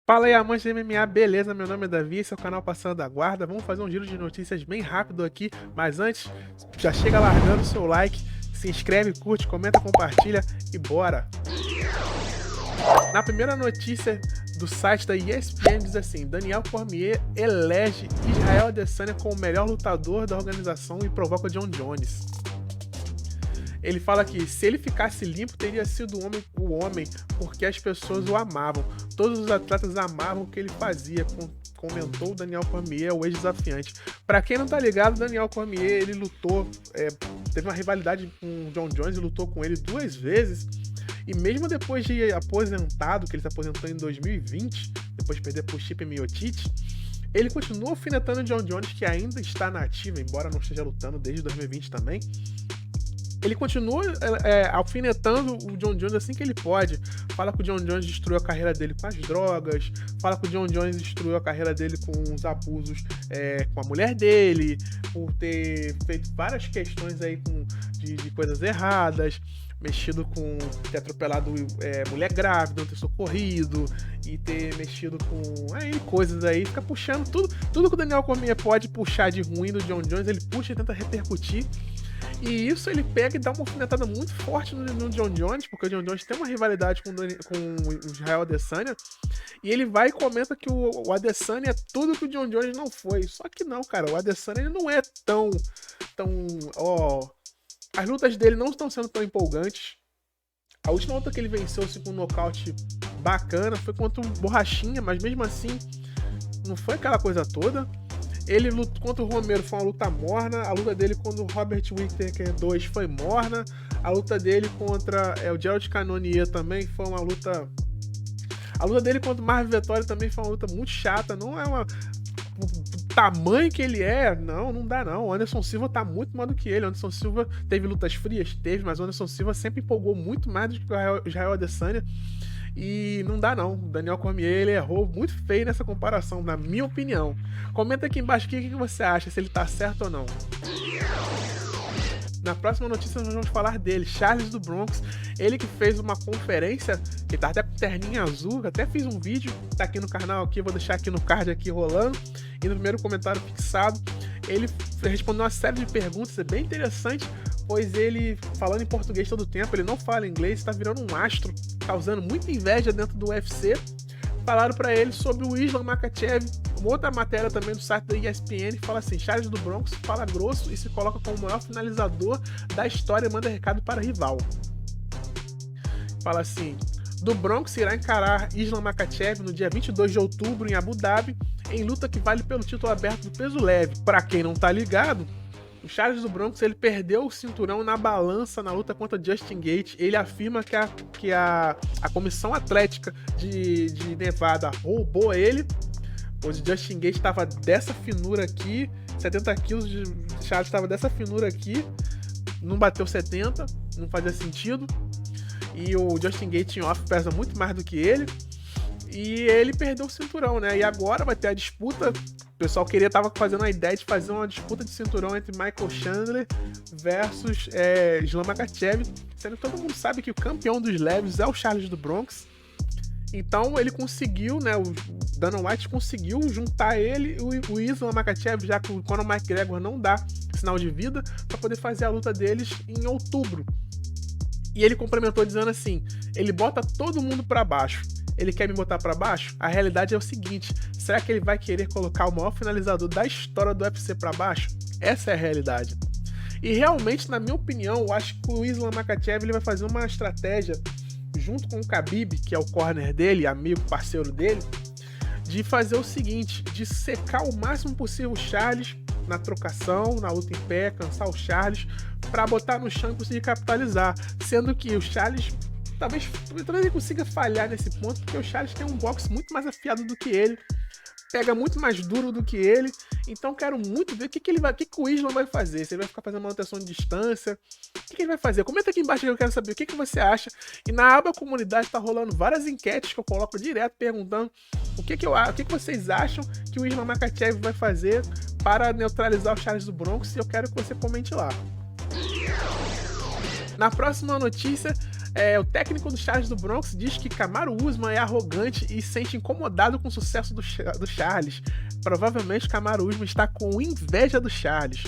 Fala aí, amantes de MMA, beleza? Meu nome é Davi, esse é o canal Passando da Guarda. Vamos fazer um giro de notícias bem rápido aqui, mas antes, já chega largando o seu like, se inscreve, curte, comenta, compartilha e bora! Na primeira notícia do site da ESPN diz assim: Daniel Cormier elege Israel Adesanya como o melhor lutador da organização e provoca John Jones. Ele fala que se ele ficasse limpo, teria sido o homem porque as pessoas o amavam. Todos os atletas amavam o que ele fazia, comentou Daniel Cormier, o ex-desafiante. Pra quem não tá ligado, Daniel Cormier, ele lutou, teve uma rivalidade com o John Jones, lutou com ele 2 vezes. E mesmo depois de aposentado, que ele se aposentou em 2020, depois de perder pro Stipe Miocic, ele continua alfinetando o John Jones, que ainda está na ativa, embora não esteja lutando desde 2020 também. Ele continua alfinetando o John Jones assim que ele pode. Fala que o John Jones destruiu a carreira dele com as drogas. Fala que o John Jones destruiu a carreira dele com os abusos com a mulher dele, por ter feito várias questões aí de coisas erradas, mexido com ter atropelado mulher grávida, não ter socorrido e ter mexido com coisas aí, fica puxando tudo que o Daniel Cormier pode puxar de ruim do John Jones, ele puxa e tenta repercutir. E isso ele pega e dá uma alfinetada muito forte no John Jones, porque o John Jones tem uma rivalidade com o Israel Adesanya, e ele vai e comenta que o Adesanya é tudo que o John Jones não foi. Só que não, cara, o Adesanya ele não é tão as lutas dele não estão sendo tão empolgantes. A última luta que ele venceu com um nocaute bacana foi contra o Borrachinha, mas mesmo assim não foi aquela coisa toda. Ele lutou contra o Romero, foi uma luta morna. A luta dele contra o Robert Whittaker 2 foi morna. A luta dele contra o Gerald Cannonier também foi uma luta... A luta dele contra o Marvin Vettori também foi uma luta muito chata. Não é o tamanho que ele é, não dá não. O Anderson Silva tá muito mais do que ele. O Anderson Silva teve lutas frias? Teve, mas o Anderson Silva sempre empolgou muito mais do que o Israel Adesanya. E não dá não, o Daniel Cormier ele errou muito feio nessa comparação, na minha opinião. Comenta aqui embaixo o que você acha, se ele tá certo ou não. Na próxima notícia nós vamos falar dele, Charles do Bronx, ele que fez uma conferência, que tá até com terninha azul, até fiz um vídeo, tá aqui no canal, aqui, vou deixar aqui no card aqui rolando, e no primeiro comentário fixado, ele respondeu uma série de perguntas, é bem interessante, pois ele, falando em português todo o tempo, ele não fala inglês, tá virando um astro, causando muita inveja dentro do UFC. Falaram pra ele sobre o Islam Makhachev, uma outra matéria também do site da ESPN, fala assim: Charles do Bronx fala grosso e se coloca como o maior finalizador da história e manda recado para rival. Fala assim: do Bronx irá encarar Islam Makhachev no dia 22 de outubro em Abu Dhabi, em luta que vale pelo título aberto do peso leve. Pra quem não tá ligado, o Charles do Bronx ele perdeu o cinturão na balança na luta contra Justin Gaethje. Ele afirma que a comissão atlética de Nevada roubou ele, pois o Justin Gaethje estava dessa finura aqui, 70 quilos de Charles estava dessa finura aqui, não bateu 70, não fazia sentido. E o Justin Gaethje em off pesa muito mais do que ele. E ele perdeu o cinturão, né? E agora vai ter a disputa. O pessoal tava fazendo a ideia de fazer uma disputa de cinturão entre Michael Chandler versus Islam Makhachev, sendo que todo mundo sabe que o campeão dos leves é o Charles do Bronx. Então ele conseguiu, né? O Dana White conseguiu juntar ele e o Islam Makhachev, já que o Conor McGregor não dá sinal de vida, para poder fazer a luta deles em outubro. E ele complementou dizendo assim: ele bota todo mundo para baixo. Ele quer me botar pra baixo? A realidade é o seguinte: será que ele vai querer colocar o maior finalizador da história do UFC pra baixo? Essa é a realidade. E realmente, na minha opinião, eu acho que o Islam Makhachev ele vai fazer uma estratégia junto com o Khabib, que é o corner dele, amigo, parceiro dele, de fazer o seguinte, de secar o máximo possível o Charles na trocação, na luta em pé, cansar o Charles, pra botar no chão e conseguir capitalizar. Sendo que o Charles... Talvez ele consiga falhar nesse ponto, porque o Charles tem um boxe muito mais afiado do que ele, pega muito mais duro do que ele, então quero muito ver o que o Islam vai fazer, se ele vai ficar fazendo manutenção de distância, o que ele vai fazer? Comenta aqui embaixo que eu quero saber o que você acha, e na aba comunidade tá rolando várias enquetes que eu coloco direto perguntando o que vocês acham que o Islam Makhachev vai fazer para neutralizar o Charles do Bronx, e eu quero que você comente lá. Na próxima notícia, O técnico do Charles do Bronx diz que Kamaru Usman é arrogante e se sente incomodado com o sucesso do Charles. Provavelmente Kamaru Usman está com inveja do Charles.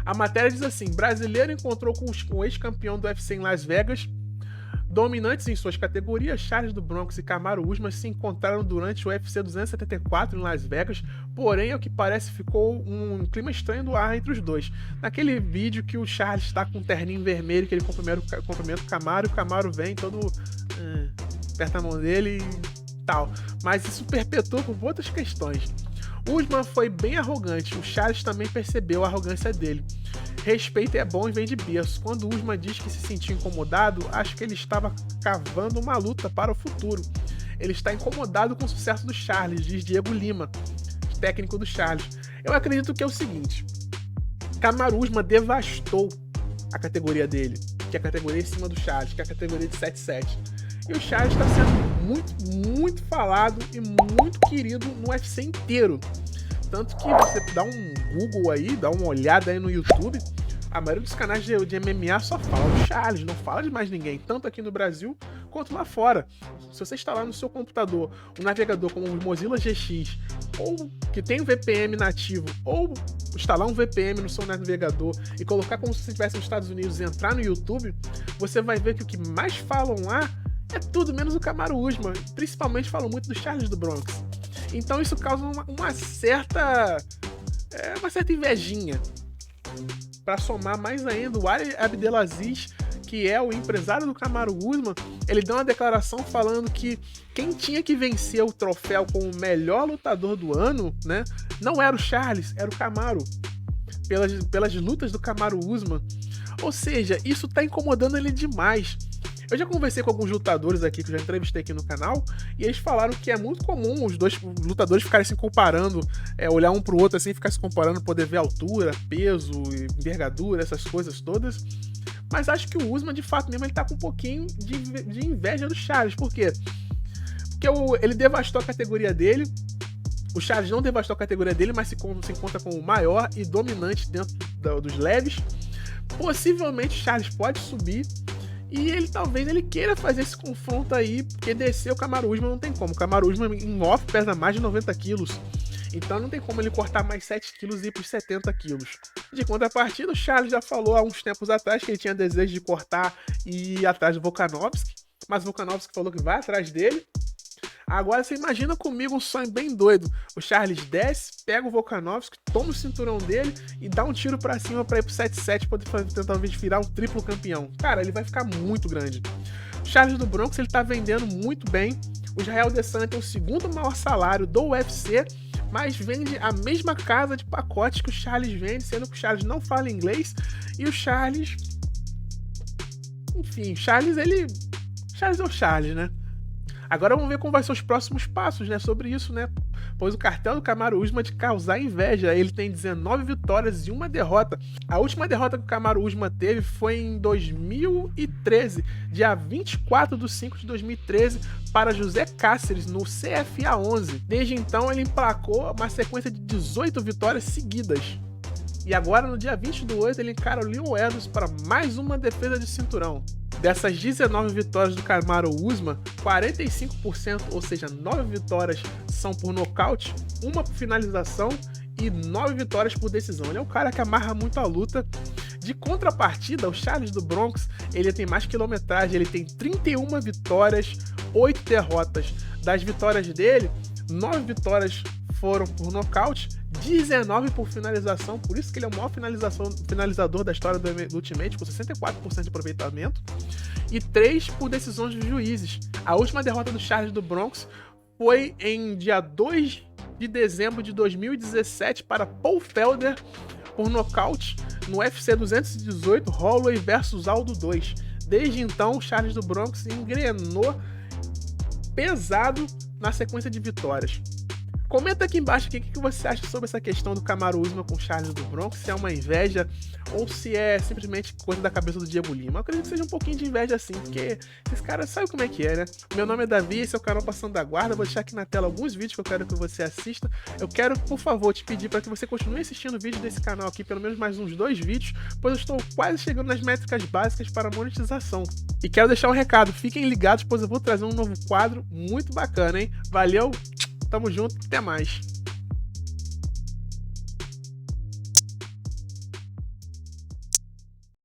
A matéria diz assim: brasileiro encontrou com o ex-campeão do UFC em Las Vegas. Dominantes em suas categorias, Charles do Bronx e Kamaru Usman se encontraram durante o UFC 274 em Las Vegas, porém, ao que parece, ficou um clima estranho do ar entre os dois. Naquele vídeo que o Charles está com um terninho vermelho, que ele cumprimenta o Kamaru vem todo... aperta a mão dele e tal. Mas isso perpetuou por outras questões. Usman foi bem arrogante, o Charles também percebeu a arrogância dele. Respeito é bom e vem de berço. Quando Usman diz que se sentiu incomodado, acho que ele estava cavando uma luta para o futuro. Ele está incomodado com o sucesso do Charles, diz Diego Lima, técnico do Charles. Eu acredito que é o seguinte: Kamaru Usman devastou a categoria dele, que é a categoria em cima do Charles, que é a categoria de 7-7. E o Charles está sendo muito falado e muito querido no UFC inteiro. Tanto que você dá um Google aí, dá uma olhada aí no YouTube, a maioria dos canais de MMA só fala do Charles, não fala de mais ninguém, tanto aqui no Brasil quanto lá fora. Se você instalar no seu computador um navegador como o Mozilla GX, ou que tem um VPN nativo, ou instalar um VPN no seu navegador e colocar como se você estivesse nos Estados Unidos e entrar no YouTube, você vai ver que o que mais falam lá é tudo menos o Kamaru Usman. Principalmente falam muito do Charles do Bronx. Então isso causa uma certa invejinha. Para somar mais ainda, o Ali Abdelaziz, que é o empresário do Kamaru Usman, ele deu uma declaração falando que quem tinha que vencer o troféu como o melhor lutador do ano, né, não era o Charles, era o Kamaru. Pelas lutas do Kamaru Usman. Ou seja, isso tá incomodando ele demais. Eu já conversei com alguns lutadores aqui, que eu já entrevistei aqui no canal, e eles falaram que é muito comum os dois lutadores ficarem se comparando, olhar um pro outro assim, ficar se comparando, poder ver altura, peso, envergadura, essas coisas todas. Mas acho que o Usman, de fato mesmo, ele tá com um pouquinho de inveja do Charles. Por quê? Porque ele devastou a categoria dele. O Charles não devastou a categoria dele, mas se encontra com o maior e dominante dentro dos leves. Possivelmente o Charles pode subir. E talvez ele queira fazer esse confronto aí, porque descer o Kamaru Usman não tem como. O Kamaru Usman em off pesa mais de 90 quilos. Então não tem como ele cortar mais 7 quilos e ir para os 70 quilos. De contrapartida, o Charles já falou há uns tempos atrás que ele tinha desejo de cortar e ir atrás do Volkanovski. Mas o Volkanovski falou que vai atrás dele. Agora você imagina comigo um sonho bem doido. O Charles desce, pega o Volkanovski, toma o cinturão dele e dá um tiro pra cima pra ir pro 7-7, poder tentar virar um triplo campeão. Cara, ele vai ficar muito grande. O Charles do Bronx, ele tá vendendo muito bem. O Israel Adesanya tem o segundo maior salário do UFC, mas vende a mesma casa de pacotes que o Charles vende, sendo que o Charles não fala inglês. E o Charles... Enfim, Charles é o Charles, né? Agora vamos ver como vai ser os próximos passos, né, sobre isso, né? Pois o cartel do Kamaru Usman é de causar inveja. Ele tem 19 vitórias e uma derrota. A última derrota que o Kamaru Usman teve foi em 2013, dia 24/5/2013, para José Cáceres, no CFA 11. Desde então, ele emplacou uma sequência de 18 vitórias seguidas. E agora, no dia 20/8, ele encara o Leon Edwards para mais uma defesa de cinturão. Dessas 19 vitórias do Kamaru Usman, 45%, ou seja, 9 vitórias são por nocaute, uma por finalização e 9 vitórias por decisão. Ele é um cara que amarra muito a luta. De contrapartida, o Charles do Bronx, ele tem mais quilometragem, ele tem 31 vitórias, 8 derrotas. Das vitórias dele, 9 vitórias foram por nocaute, 19 por finalização, por isso que ele é o maior finalizador da história do Ultimate, com 64% de aproveitamento, e 3 por decisões de juízes. A última derrota do Charles do Bronx foi em dia 2 de dezembro de 2017 para Paul Felder por nocaute no UFC 218 Holloway vs Aldo 2. Desde então, o Charles do Bronx engrenou pesado na sequência de vitórias. Comenta aqui embaixo o que você acha sobre essa questão do Kamaru Usman com o Charles do Bronx, se é uma inveja ou se é simplesmente coisa da cabeça do Diego Lima. Eu acredito que seja um pouquinho de inveja assim, porque esses caras sabem como é que é, né? Meu nome é Davi, esse é o canal Passando da Guarda. Vou deixar aqui na tela alguns vídeos que eu quero que você assista. Eu quero, por favor, te pedir para que você continue assistindo vídeos desse canal aqui, pelo menos mais uns 2 vídeos, pois eu estou quase chegando nas métricas básicas para monetização. E quero deixar um recado, fiquem ligados, pois eu vou trazer um novo quadro muito bacana, hein? Valeu, tamo junto, até mais.